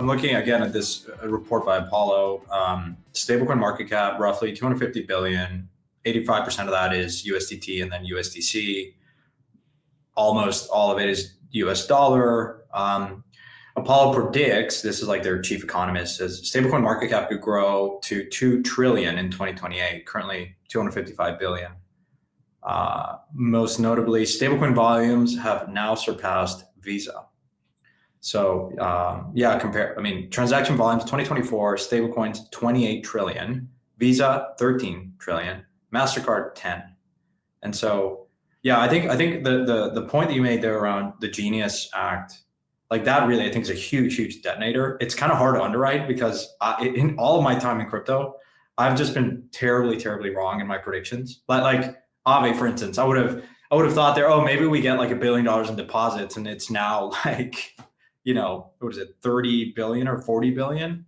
I'm looking again at this report by Apollo. Stablecoin market cap, roughly 250 billion. 85% of that is USDT and then USDC. Almost all of it is US dollar. Apollo predicts, this is like their chief economist, says stablecoin market cap could grow to 2 trillion in 2028, currently 255 billion. Most notably, stablecoin volumes have now surpassed Visa. So transaction volumes 2024, stablecoins 28 trillion, Visa 13 trillion, MasterCard 10. And so, yeah, I think the point that you made there around the Genius Act, like that really, I think is a huge detonator. It's kind of hard to underwrite because in all of my time in crypto, I've just been terribly wrong in my predictions. Like Aave, for instance, I would have thought there, oh, maybe we get like $1 billion in deposits, and it's now like, what is it, 30 billion or 40 billion?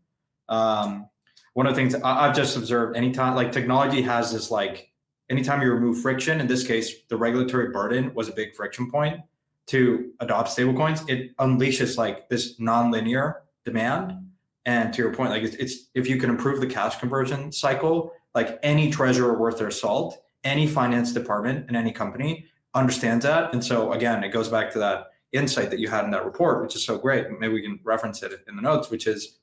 One of the things I've just observed, anytime like technology has this, like anytime you remove friction, in this case, the regulatory burden was a big friction point to adopt stablecoins. It unleashes like this nonlinear demand. And to your point, like it's if you can improve the cash conversion cycle, like any treasurer worth their salt, any finance department in any company understands that. And so again, it goes back to that insight that you had in that report, which is so great. Maybe we can reference it in the notes, which is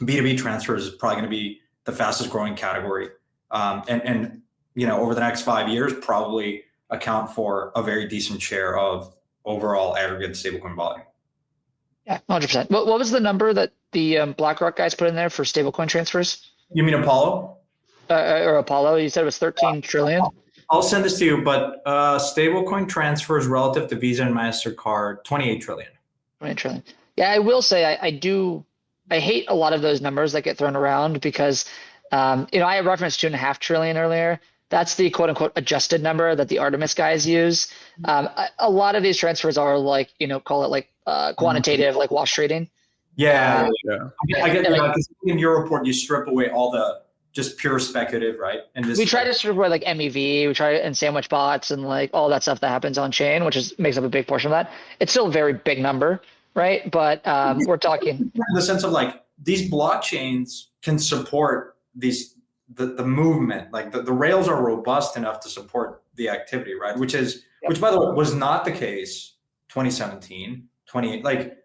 B2B transfers is probably going to be the fastest growing category. And over the next 5 years, probably account for a very decent share of overall aggregate stablecoin volume. Yeah, 100%. What was the number that the BlackRock guys put in there for stablecoin transfers? You mean Apollo? Or Apollo? You said it was 13 trillion? I'll send this to you, but stablecoin transfers relative to Visa and MasterCard, 28 trillion. 28 trillion. Yeah, I will say I hate a lot of those numbers that get thrown around because, I referenced 2.5 trillion earlier. That's the quote unquote adjusted number that the Artemis guys use. A lot of these transfers are like, call it like quantitative, like wash trading. Yeah. I get because in your report, you strip away all the just pure speculative, right? And we try to strip away like MEV, we try and sandwich bots and like all that stuff that happens on chain, which makes up a big portion of that. It's still a very big number, right? But we're talking in the sense of like these blockchains can support the movement, like the rails are robust enough to support the activity, right? Which by the way was not the case 2017, 28. Like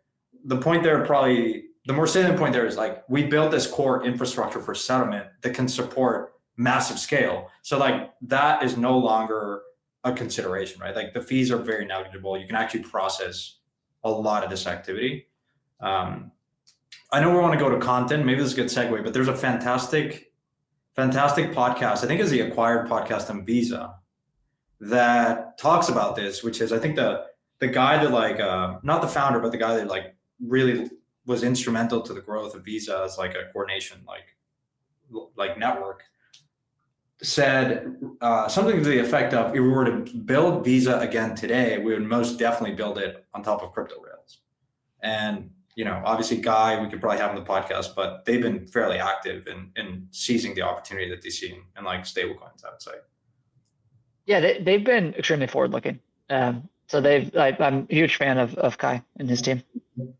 the point there, probably the more salient point there is like we built this core infrastructure for settlement that can support massive scale. So like that is no longer a consideration, right? Like the fees are very negligible. You can actually process a lot of this activity. I know we want to go to content. Maybe this is a good segue, but there's a fantastic podcast. I think it's the Acquired podcast on Visa that talks about this, which is I think the guy that like not the founder, but the guy that like really was instrumental to the growth of Visa as like a coordination like network, said something to the effect of, if we were to build Visa again today, we would most definitely build it on top of crypto rails. And obviously Guy, we could probably have on the podcast, but they've been fairly active in seizing the opportunity that they see in like stablecoins, I would say. Yeah, they've been extremely forward looking. So I'm a huge fan of Kai and his team.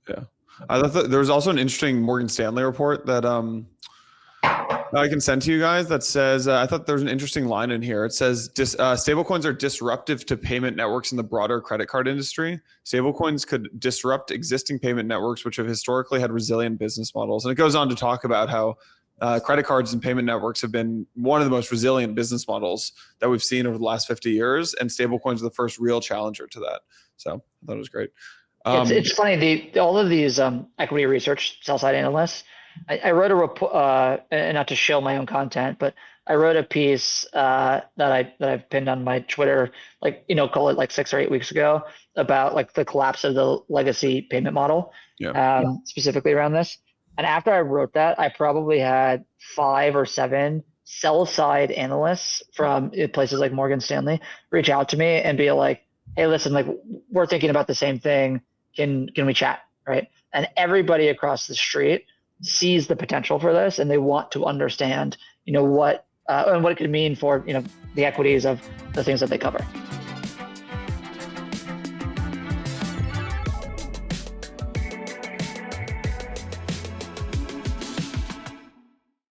Yeah. I thought there was also an interesting Morgan Stanley report that I can send to you guys that says, I thought there's an interesting line in here. It says, stablecoins are disruptive to payment networks in the broader credit card industry. Stablecoins could disrupt existing payment networks, which have historically had resilient business models. And it goes on to talk about how credit cards and payment networks have been one of the most resilient business models that we've seen over the last 50 years. And stablecoins are the first real challenger to that. So I thought it was great. It's funny, all of these equity research sell-side analysts, I wrote a report, and not to show my own content, but I wrote a piece that I've pinned on my Twitter, call it like 6 or 8 weeks ago, about like the collapse of the legacy payment model, specifically around this. And after I wrote that, I probably had 5 or 7 sell-side analysts from places like Morgan Stanley reach out to me and be like, hey, listen, like we're thinking about the same thing. Can we chat, right? And everybody across the street sees the potential for this, and they want to understand, what and what it could mean for the equities of the things that they cover.